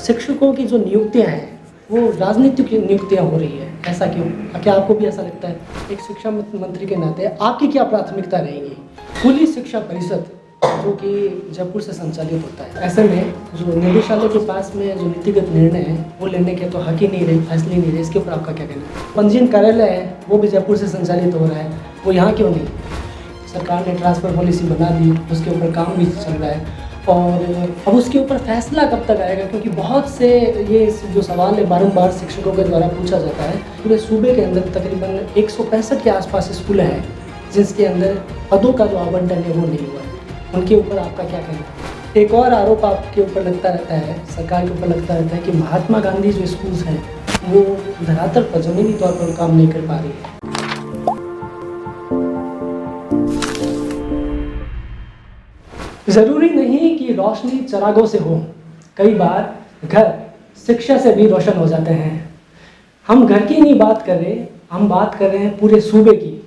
शिक्षकों की जो नियुक्तियां हैं वो राजनीतिक नियुक्तियां हो रही है, ऐसा क्यों? क्या आपको भी ऐसा लगता है? एक शिक्षा मंत्री के नाते आपकी क्या प्राथमिकता रहेगी? खुली शिक्षा परिषद जो कि जयपुर से संचालित होता है, ऐसे में जो निदेशालय के पास में जो नीतिगत निर्णय है वो लेने के तो हक ही नहीं रहे, फैसले नहीं रहे, इसके ऊपर आपका क्या कहना है? पंजीयन कार्यालय है वो भी जयपुर से संचालित हो रहा है, वो यहाँ क्यों नहीं? सरकार ने ट्रांसफ़र पॉलिसी बना दी, उसके ऊपर काम भी चल रहा है और अब उसके ऊपर फैसला कब तक आएगा? क्योंकि बहुत से ये जो सवाल है बारंबार शिक्षकों के द्वारा पूछा जाता है। पूरे सूबे के अंदर तकरीबन 165 के आसपास स्कूल हैं जिसके अंदर पदों का जो आवंटन है वो नहीं हुआ है। उनके ऊपर आपका क्या कहना है? एक और आरोप आपके ऊपर लगता रहता है, सरकार के ऊपर लगता रहता है कि महात्मा गांधी जो स्कूल्स हैं वो धरातल पर ज़मीनी तौर पर काम नहीं कर पा रही है। ज़रूरी नहीं कि रोशनी चरागों से हो, कई बार घर शिक्षा से भी रोशन हो जाते हैं। हम घर की नहीं बात कर रहे, हम बात कर रहे हैं पूरे सूबे की।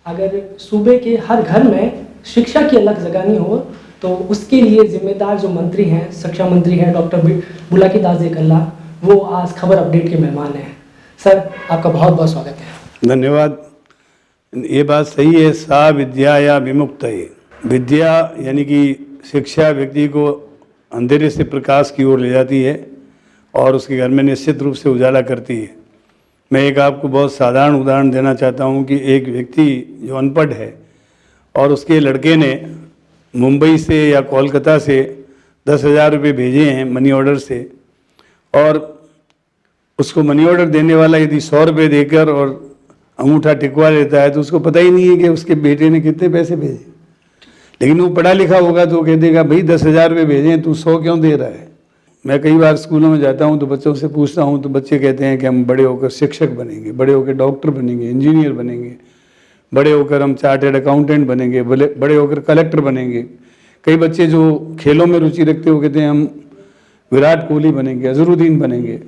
अगर सूबे के हर घर में शिक्षा की अलग जगानी हो तो उसके लिए जिम्मेदार जो मंत्री हैं, शिक्षा मंत्री हैं डॉक्टर बुलाकी दास जी कल्ला, वो आज खबर अपडेट के मेहमान हैं। सर, आपका बहुत बहुत स्वागत है। धन्यवाद। ये बात सही है, सा विद्या या विमुक्त है। विद्या यानी कि शिक्षा व्यक्ति को अंधेरे से प्रकाश की ओर ले जाती है और उसके घर में निश्चित रूप से उजाला करती है। मैं एक आपको बहुत साधारण उदाहरण देना चाहता हूँ कि एक व्यक्ति जो अनपढ़ है और उसके लड़के ने मुंबई से या कोलकाता से 10,000 रुपये भेजे हैं मनी ऑर्डर से, और उसको मनी ऑर्डर देने वाला यदि 100 रुपये देकर और अंगूठा टिकवा लेता है तो उसको पता ही नहीं है कि उसके बेटे ने कितने पैसे भेजे। लेकिन वो पढ़ा लिखा होगा तो वो कह देगा भाई 10,000 रुपये भेजे हैं, तू 100 क्यों दे रहा है। मैं कई बार स्कूलों में जाता हूँ तो बच्चों से पूछता हूँ तो बच्चे कहते हैं कि हम बड़े होकर शिक्षक बनेंगे, बड़े होकर डॉक्टर बनेंगे, इंजीनियर बनेंगे, बड़े होकर हम चार्टर्ड अकाउंटेंट बनेंगे, बड़े होकर कलेक्टर बनेंगे। कई बच्चे जो खेलों में रुचि रखते हो कहते हैं हम विराट कोहली बनेंगे, अजहरुद्दीन बनेंगे।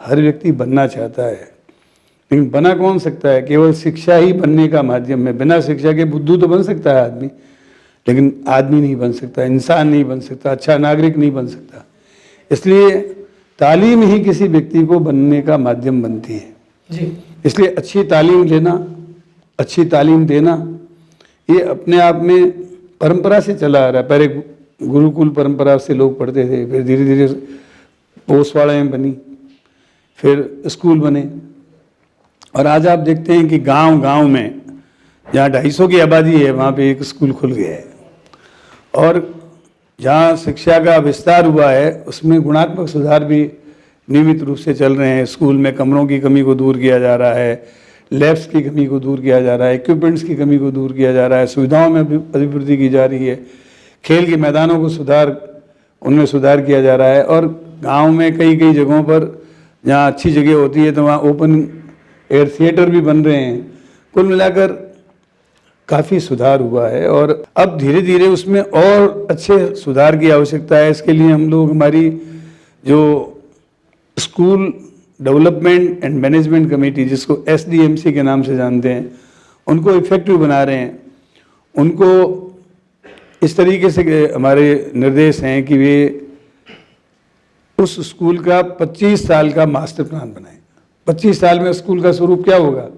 हर व्यक्ति बनना चाहता है, लेकिन बना कौन सकता है? केवल शिक्षा ही बनने का माध्यम है। बिना शिक्षा के बुद्धू तो बन सकता है आदमी, लेकिन आदमी नहीं बन सकता, इंसान नहीं बन सकता, अच्छा नागरिक नहीं बन सकता। इसलिए तालीम ही किसी व्यक्ति को बनने का माध्यम बनती है जी। इसलिए अच्छी तालीम लेना, अच्छी तालीम देना, ये अपने आप में परंपरा से चला आ रहा है। पहले गुरुकुल परंपरा से लोग पढ़ते थे, फिर धीरे धीरे पोस्टवाड़ाएँ बनी, फिर स्कूल बने, और आज आप देखते हैं कि गांव गांव में जहाँ 250 की आबादी है वहाँ पे एक स्कूल खुल गया है। और जहाँ शिक्षा का विस्तार हुआ है उसमें गुणात्मक सुधार भी नियमित रूप से चल रहे हैं। स्कूल में कमरों की कमी को दूर किया जा रहा है, लैब्स की कमी को दूर किया जा रहा है, इक्विपमेंट्स की कमी को दूर किया जा रहा है, सुविधाओं में भी अभिवृद्धि की जा रही है, खेल के मैदानों को उनमें सुधार किया जा रहा है। और गाँव में कई कई जगहों पर जहाँ अच्छी जगह होती है तो वहाँ ओपन एयर थिएटर भी बन रहे हैं। कुल मिलाकर काफ़ी सुधार हुआ है और अब धीरे धीरे उसमें और अच्छे सुधार की आवश्यकता है। इसके लिए हम लोग हमारी जो school development and management committee, जिसको SDMC के नाम से जानते हैं, उनको इफेक्टिव बना रहे हैं। उनको इस तरीके से हमारे निर्देश हैं कि वे उस स्कूल का 25 साल का मास्टर प्लान बनाएं। 25 साल में स्कूल का स्वरूप क्या होगा?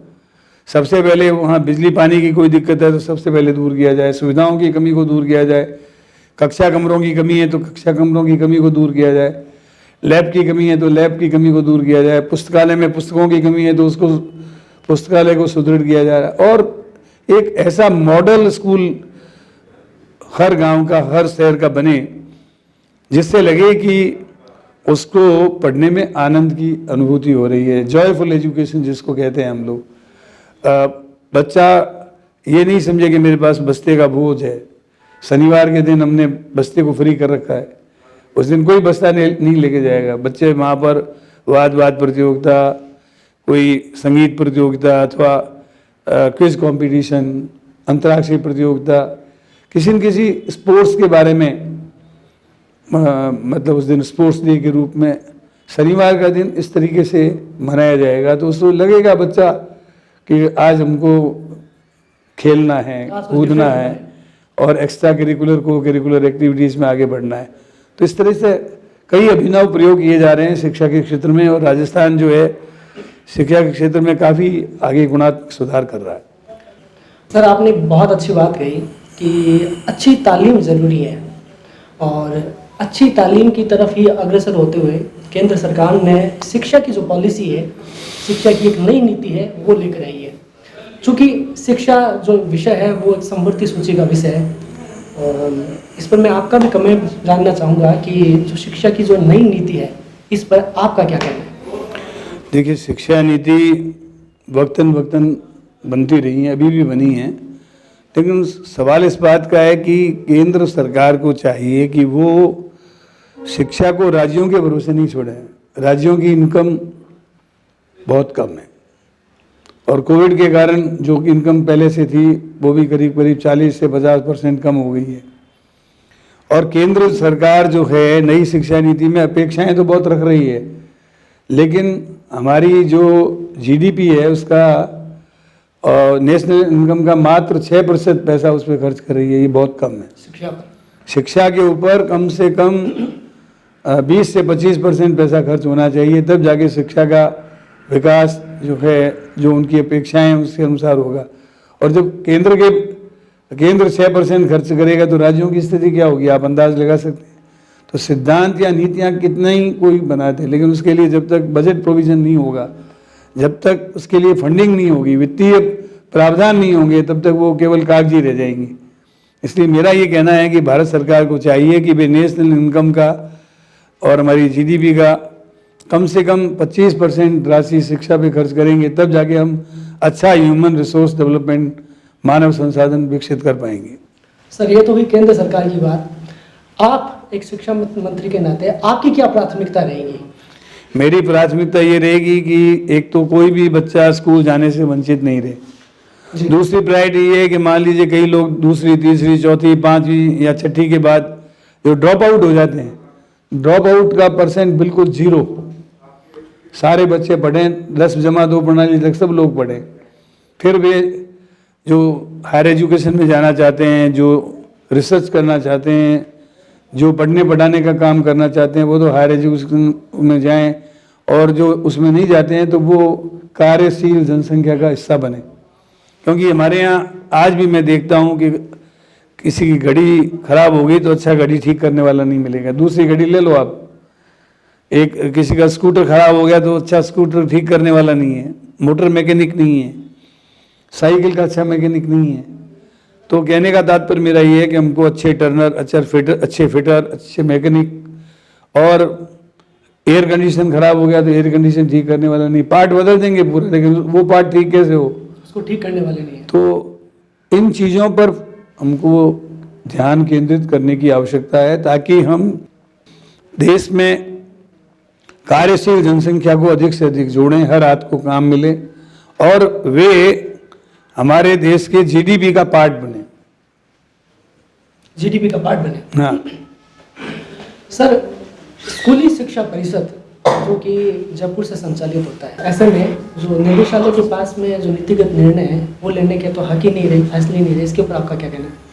सबसे पहले वहाँ बिजली पानी की कोई दिक्कत है तो सबसे पहले दूर किया जाए, सुविधाओं की कमी को दूर किया जाए, कक्षा कमरों की कमी है तो कक्षा कमरों की कमी को दूर किया जाए, लैब की कमी है तो लैब की कमी को दूर किया जाए, पुस्तकालय में पुस्तकों की कमी है तो उसको पुस्तकालय को सुदृढ़ किया जा रहा है। और एक ऐसा मॉडल स्कूल हर गांव का, हर शहर का बने जिससे लगे कि उसको पढ़ने में आनंद की अनुभूति हो रही है। जॉयफुल एजुकेशन जिसको कहते हैं हम लोग। बच्चा ये नहीं समझे कि मेरे पास बस्ते का बोझ है। शनिवार के दिन हमने बस्ते को फ्री कर रखा है, उस दिन कोई बस्ता नहीं लेके जाएगा। बच्चे वहाँ पर वाद प्रतियोगिता, कोई संगीत प्रतियोगिता अथवा क्विज कंपटीशन, अंतर्राष्ट्रीय प्रतियोगिता, किसी न किसी स्पोर्ट्स के बारे में मतलब उस दिन स्पोर्ट्स डे के रूप में शनिवार का दिन इस तरीके से मनाया जाएगा तो उसको लगेगा बच्चा कि आज हमको खेलना है, कूदना है और एक्स्ट्रा करिकुलर को करिकुलर एक्टिविटीज़ में आगे बढ़ना है। तो इस तरह से कई अभिनव प्रयोग किए जा रहे हैं शिक्षा के क्षेत्र में, और राजस्थान जो है शिक्षा के क्षेत्र में काफ़ी आगे गुणात्मक सुधार कर रहा है। सर, आपने बहुत अच्छी बात कही कि अच्छी तालीम ज़रूरी है, और अच्छी तालीम की तरफ ही अग्रसर होते हुए केंद्र सरकार ने शिक्षा की जो पॉलिसी है, शिक्षा की एक नई नीति है, वो लेकर आई है। चूँकि शिक्षा जो विषय है वो एक समवर्ती सूची का विषय है, और इस पर मैं आपका भी कमेंट जानना चाहूँगा कि जो शिक्षा की जो नई नीति है, इस पर आपका क्या कहना है? देखिए, शिक्षा नीति वक्तन वक्तन बनती रही है, अभी भी बनी है, लेकिन सवाल इस बात का है कि केंद्र सरकार को चाहिए कि वो शिक्षा को राज्यों के भरोसे नहीं छोड़े। राज्यों की इनकम बहुत कम है, और कोविड के कारण जो इनकम पहले से थी वो भी करीब करीब 40 से 50% कम हो गई है। और केंद्र सरकार जो है नई शिक्षा नीति में अपेक्षाएं तो बहुत रख रही है, लेकिन हमारी जो जीडीपी है उसका और नेशनल इनकम का मात्र 6% पैसा उस पर खर्च कर रही है। ये बहुत कम है। शिक्षा के ऊपर कम से कम 20 से 25% पैसा खर्च होना चाहिए, तब जाके शिक्षा का विकास जो है, जो उनकी अपेक्षाएं हैं उसके अनुसार होगा। और जब केंद्र 6% खर्च करेगा तो राज्यों की स्थिति क्या होगी, आप अंदाज लगा सकते हैं। तो सिद्धांत या नीतियाँ कितना ही कोई बनाते, लेकिन उसके लिए जब तक बजट प्रोविज़न नहीं होगा, जब तक उसके लिए फंडिंग नहीं होगी, वित्तीय प्रावधान नहीं होंगे, तब तक वो केवल कागजी रह जाएंगी। इसलिए मेरा ये कहना है कि भारत सरकार को चाहिए कि वे नेशनल इनकम का और हमारी जीडीपी का कम से कम 25% राशि शिक्षा पे खर्च करेंगे, तब जाके हम अच्छा ह्यूमन रिसोर्स डेवलपमेंट, मानव संसाधन विकसित कर पाएंगे। सर, ये तो हुई केंद्र सरकार की बात। आप एक शिक्षा मंत्री के नाते आपकी क्या प्राथमिकता रहेगी? मेरी प्राथमिकता ये रहेगी कि एक तो कोई भी बच्चा स्कूल जाने से वंचित नहीं रहे। दूसरी प्रायोरिटी ये है कि मान लीजिए कई लोग दूसरी, तीसरी, चौथी, पाँचवीं या छठी के बाद जो ड्रॉप आउट हो जाते हैं, ड्रॉप आउट का परसेंट बिल्कुल 0। सारे बच्चे पढ़ें, 10+2 प्रणाली तक सब लोग पढ़ें। फिर वे जो हायर एजुकेशन में जाना चाहते हैं, जो रिसर्च करना चाहते हैं, जो पढ़ने पढ़ाने का काम करना चाहते हैं, वो तो हायर एजुकेशन में जाएं, और जो उसमें नहीं जाते हैं तो वो कार्यशील जनसंख्या का हिस्सा बने। क्योंकि हमारे यहाँ आज भी मैं देखता हूँ कि किसी की घड़ी खराब हो गई तो अच्छा घड़ी ठीक करने वाला नहीं मिलेगा। दूसरी घड़ी ले लो आप। किसी का स्कूटर खराब हो गया तो अच्छा स्कूटर ठीक करने वाला नहीं है, मोटर मैकेनिक नहीं है, साइकिल का अच्छा मैकेनिक नहीं है। तो कहने का तात्पर्य मेरा ये है कि हमको अच्छे टर्नर, अच्छे फिटर, अच्छे मैकेनिक, और एयर कंडीशन खराब हो गया तो एयर कंडीशन ठीक करने वाला नहीं, पार्ट बदल देंगे पूरे, लेकिन वो पार्ट ठीक कैसे हो, उसको ठीक करने वाले नहीं है। तो इन चीज़ों पर हमको ध्यान केंद्रित करने की आवश्यकता है, ताकि हम देश में कार्यशील जनसंख्या को अधिक से अधिक जोड़ें, हर हाथ को काम मिले, और वे हमारे देश के जीडीपी का पार्ट बने। जीडीपी का पार्ट बने। हाँ सर, स्कूली शिक्षा परिषद जो कि जयपुर से संचालित होता है, ऐसे में जो निदेशालय के पास में जो नीतिगत निर्णय है वो लेने के तो हक ही नहीं रहे, फैसले नहीं रहे, इसके ऊपर आपका क्या कहना है?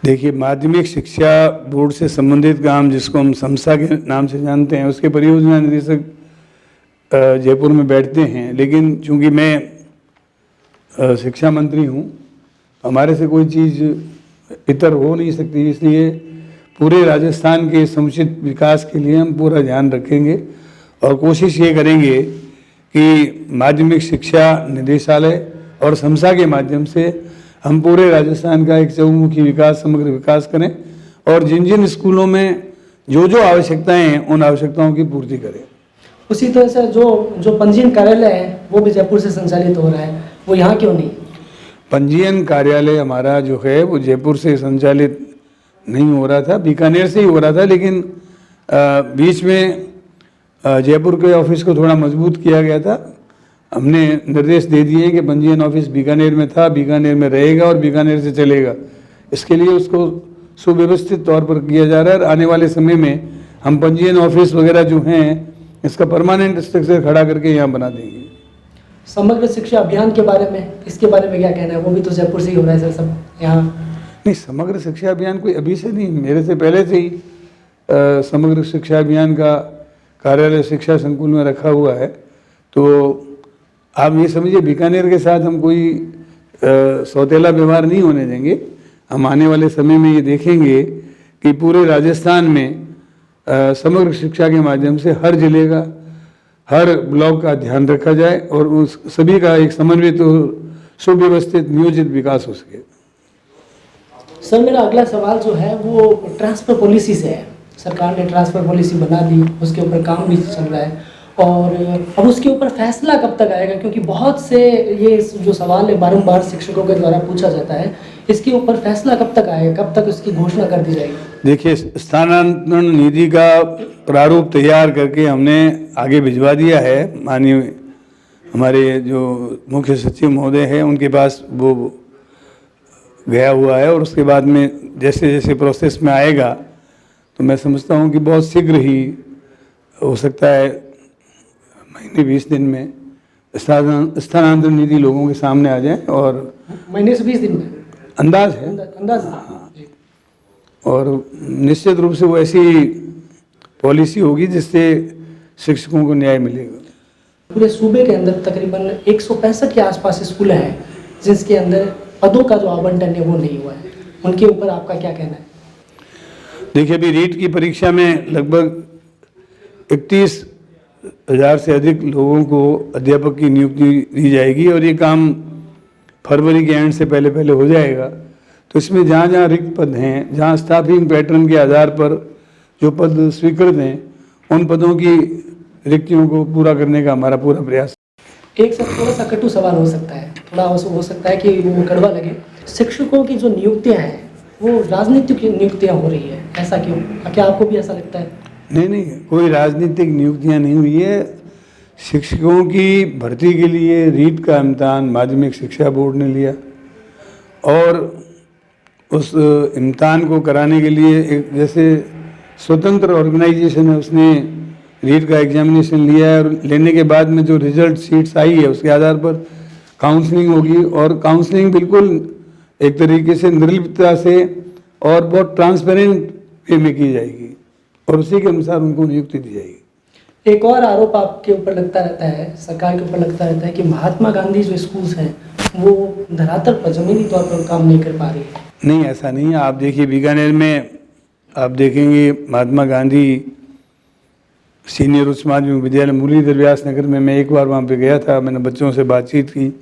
देखिए, माध्यमिक शिक्षा बोर्ड से संबंधित काम, जिसको हम समसा के नाम से जानते हैं, उसके परियोजना निदेशक जयपुर में बैठते हैं, लेकिन चूंकि मैं शिक्षा मंत्री हूँ, हमारे से कोई चीज़ इतर हो नहीं सकती, इसलिए पूरे राजस्थान के समुचित विकास के लिए हम पूरा ध्यान रखेंगे और कोशिश ये करेंगे कि माध्यमिक शिक्षा निदेशालय और समसा के माध्यम से हम पूरे राजस्थान का एक चहुमुखी विकास, समग्र विकास करें, और जिन जिन स्कूलों में जो जो आवश्यकताएं हैं उन आवश्यकताओं की पूर्ति करें। उसी तरह से जो पंजीयन कार्यालय है वो भी जयपुर से संचालित हो रहा है, वो यहाँ क्यों नहीं? पंजीयन कार्यालय हमारा जो है वो जयपुर से संचालित नहीं हो रहा था, बीकानेर से ही हो रहा था, लेकिन बीच में जयपुर के ऑफिस को थोड़ा मजबूत किया गया था। हमने निर्देश दे दिए कि पंजीयन ऑफिस बीकानेर में था, बीकानेर में रहेगा और बीकानेर से चलेगा। इसके लिए उसको सुव्यवस्थित तौर पर किया जा रहा है। आने वाले समय में हम पंजीयन ऑफिस वगैरह जो हैं इसका परमानेंट स्ट्रक्चर खड़ा करके यहाँ बना देंगे। समग्र शिक्षा अभियान के बारे में, इसके बारे में क्या कहना है? वो भी तो जयपुर से ही हो रहा है सर, सब यहाँ। नहीं, समग्र शिक्षा अभियान कोई अभी से नहीं, मेरे से पहले से ही समग्र शिक्षा अभियान का कार्यालय शिक्षा संकुल में रखा हुआ है। तो आप ये समझिए बीकानेर के साथ हम कोई सौतेला व्यवहार नहीं होने देंगे। हम आने वाले समय में ये देखेंगे कि पूरे राजस्थान में समग्र शिक्षा के माध्यम से हर जिले का, हर ब्लॉक का ध्यान रखा जाए और उस सभी का एक समन्वित सुव्यवस्थित नियोजित विकास हो सके। सर मेरा अगला सवाल जो है वो ट्रांसफ़र पॉलिसी से है। सरकार ने ट्रांसफ़र पॉलिसी बना दी, उसके ऊपर काम भी चल रहा है और अब उसके ऊपर फैसला कब तक आएगा? क्योंकि बहुत से ये जो सवाल है बारंबार शिक्षकों के द्वारा पूछा जाता है, इसके ऊपर फैसला कब तक आएगा, कब तक उसकी घोषणा कर दी जाएगी? देखिए, स्थानांतरण नीति का प्रारूप तैयार करके हमने आगे भिजवा दिया है। माननीय हमारे जो मुख्य सचिव महोदय हैं उनके पास वो गया हुआ है और उसके बाद में जैसे जैसे प्रोसेस में आएगा तो मैं समझता हूँ कि बहुत शीघ्र ही हो सकता है, महीने 20 दिन में स्थानांतरण नीति लोगों के सामने आ जाए। और महीने से 20 दिन में अंदाज है, अंदाज जी। और निश्चित रूप से वो ऐसी पॉलिसी होगी जिससे शिक्षकों को न्याय मिलेगा। पूरे सूबे के अंदर तकरीबन 165 के आसपास स्कूल हैं जिसके अंदर पदों का जो आवंटन है वो नहीं हुआ है, उनके ऊपर आपका क्या कहना है? देखिए, अभी रीट की परीक्षा में लगभग 31,000 से अधिक लोगों को अध्यापक की नियुक्ति दी जाएगी और ये काम फरवरी के एंड से पहले पहले हो जाएगा। तो इसमें जहाँ जहाँ रिक्त पद हैं, जहाँ स्टाफिंग पैटर्न के आधार पर जो पद स्वीकृत हैं, उन पदों की रिक्तियों को पूरा करने का हमारा पूरा प्रयास। एक सब थोड़ा सा कटु सवाल हो सकता है, थोड़ा हो सकता है कि वो कड़वा लगे। शिक्षकों की जो नियुक्तियाँ हैं वो राजनीतिक नियुक्तियाँ हो रही है, ऐसा क्यों? क्या आपको भी ऐसा लगता है? नहीं, कोई राजनीतिक नियुक्तियाँ नहीं हुई है। शिक्षकों की भर्ती के लिए रीट का इम्तहान माध्यमिक शिक्षा बोर्ड ने लिया और उस इम्तहान को कराने के लिए एक जैसे स्वतंत्र ऑर्गेनाइजेशन है उसने रीट का एग्जामिनेशन लिया है और लेने के बाद में जो रिजल्ट शीट्स आई है उसके आधार पर काउंसलिंग होगी और काउंसलिंग बिल्कुल एक तरीके से निर्लिप्तता से और बहुत ट्रांसपेरेंट वे में की जाएगी और उसी के अनुसार उनको नियुक्ति दी जाएगी। एक और आरोप आपके ऊपर लगता रहता है, सरकार के ऊपर लगता रहता है कि महात्मा गांधी जो स्कूल्स हैं वो धरातल पर ज़मीनी तौर पर काम नहीं कर पा रही है। नहीं, ऐसा नहीं है। आप देखिए, बीकानेर में आप देखेंगे महात्मा गांधी सीनियर उच्च माध्यमिक विद्यालय मुरलीधर व्यास नगर में मैं एक बार वहाँ पे गया था, मैंने बच्चों से बातचीत की।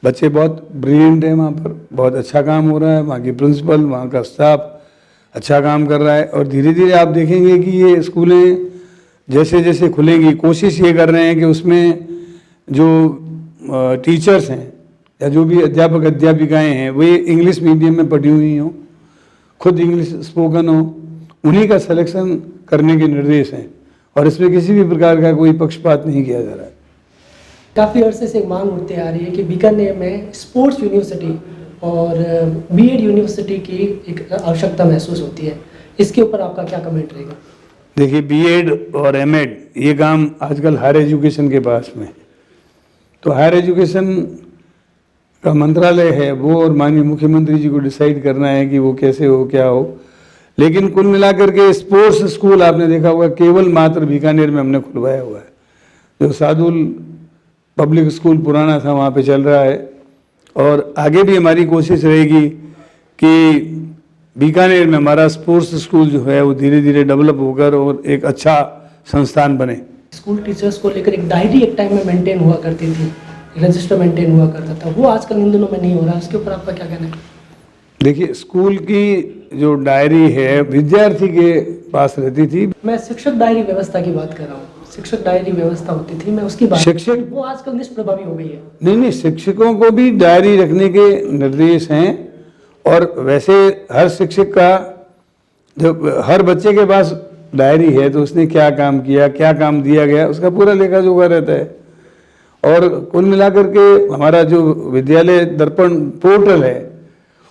बच्चे बहुत ब्रिलियंट हैं, वहाँ पर बहुत अच्छा काम हो रहा है, वहाँ की प्रिंसिपल, वहाँ का स्टाफ अच्छा काम कर रहा है और धीरे धीरे आप देखेंगे कि ये स्कूलें जैसे जैसे खुलेंगी, कोशिश ये कर रहे हैं कि उसमें जो टीचर्स हैं या जो भी अध्यापक अध्यापिकाएं हैं वे इंग्लिश मीडियम में पढ़ी हुई हों, खुद इंग्लिश स्पोकन हो, उन्हीं का सिलेक्शन करने के निर्देश हैं और इसमें किसी भी प्रकार का कोई पक्षपात नहीं किया जा रहा है। काफ़ी अरसे से एक मांग उठती आ रही है कि बीकानेर में स्पोर्ट्स यूनिवर्सिटी और बीएड यूनिवर्सिटी की एक आवश्यकता महसूस होती है, इसके ऊपर आपका क्या कमेंट रहेगा? देखिए, बीएड और एमएड ये काम आजकल हायर एजुकेशन के पास में, तो हायर एजुकेशन का मंत्रालय है वो और माननीय मुख्यमंत्री जी को डिसाइड करना है कि वो कैसे हो, क्या हो। लेकिन कुल मिलाकर के स्पोर्ट्स स्कूल आपने देखा होगा केवल मात्र बीकानेर में हमने खुलवाया हुआ है। जो सादुल पब्लिक स्कूल पुराना था वहाँ पे चल रहा है और आगे भी हमारी कोशिश रहेगी कि बीकानेर में हमारा स्पोर्ट्स स्कूल जो है वो धीरे धीरे डेवलप होकर और एक अच्छा संस्थान बने। स्कूल टीचर्स को लेकर एक डायरी एक टाइम में मेंटेन हुआ करती थी, रजिस्टर मेंटेन हुआ करता था, वो आजकल इन दिनों में नहीं हो रहा, उसके ऊपर आपका क्या कहना है? देखिए, स्कूल की जो डायरी है विद्यार्थी के पास रहती थी। मैं शिक्षक डायरी व्यवस्था की बात कर रहा हूँ, शिक्षक डायरी व्यवस्था होती थी, मैं उसकी बात शिक्षक वो आजकल निष्प्रभावी हो गई है। नहीं, शिक्षकों को भी डायरी रखने के निर्देश हैं और वैसे हर शिक्षक का जब हर बच्चे के पास डायरी है तो उसने क्या काम किया, क्या काम दिया गया, उसका पूरा लेखा जोखा रहता है। और कुल मिलाकर के हमारा जो विद्यालय दर्पण पोर्टल है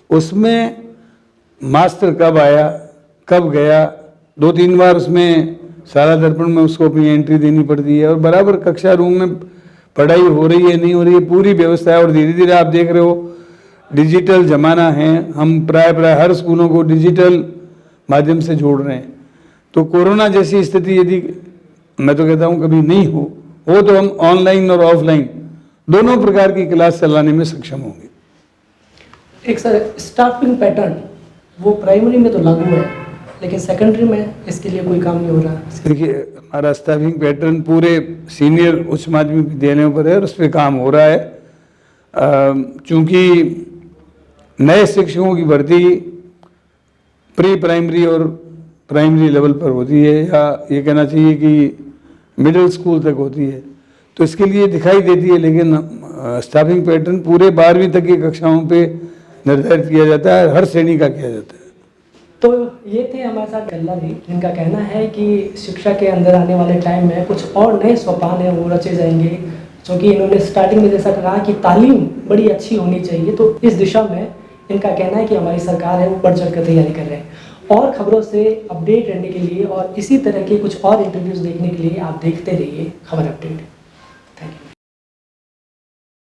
उसमें मास्टर कब आया, कब गया, 2-3 बार उसमें सारा दर्पण में उसको अपनी एंट्री देनी पड़ती है और बराबर कक्षा रूम में पढ़ाई हो रही है नहीं हो रही है पूरी व्यवस्था है। और धीरे धीरे आप देख रहे हो डिजिटल ज़माना है, हम प्राय हर स्कूलों को डिजिटल माध्यम से जोड़ रहे हैं। तो कोरोना जैसी स्थिति यदि, मैं तो कहता हूँ, कभी नहीं हो तो हम ऑनलाइन और ऑफलाइन दोनों प्रकार की क्लास चलाने में सक्षम होंगे। एक सर स्टाफिंग पैटर्न वो प्राइमरी में तो लागू है, लेकिन सेकेंडरी में इसके लिए कोई काम नहीं हो रहा। देखिए, हमारा स्टाफिंग पैटर्न पूरे सीनियर उच्च माध्यमिक विद्यालयों पर है और उस पर काम हो रहा है। चूँकि नए शिक्षकों की भर्ती प्री प्राइमरी और प्राइमरी लेवल पर होती है, या ये कहना चाहिए कि मिडिल स्कूल तक होती है, तो इसके लिए दिखाई देती है, लेकिन स्टाफिंग पैटर्न पूरे 12वीं तक की कक्षाओं पे निर्धारित किया जाता है, हर श्रेणी का किया जाता है। तो ये थे हमारे साथ गल्ला जी, जिनका कहना है कि शिक्षा के अंदर आने वाले टाइम में कुछ और नए सोपान हैं वो रचे जाएंगे, क्योंकि इन्होंने स्टार्टिंग में जैसा कहा कि तालीम बड़ी अच्छी होनी चाहिए, तो इस दिशा में इनका कहना है कि हमारी सरकार है वो बढ़ चढ़ कर तैयारी कर रहे हैं। और खबरों से अपडेट रहने के लिए और इसी तरह के कुछ और इंटरव्यूज़ देखने के लिए आप देखते रहिए खबर अपडेट।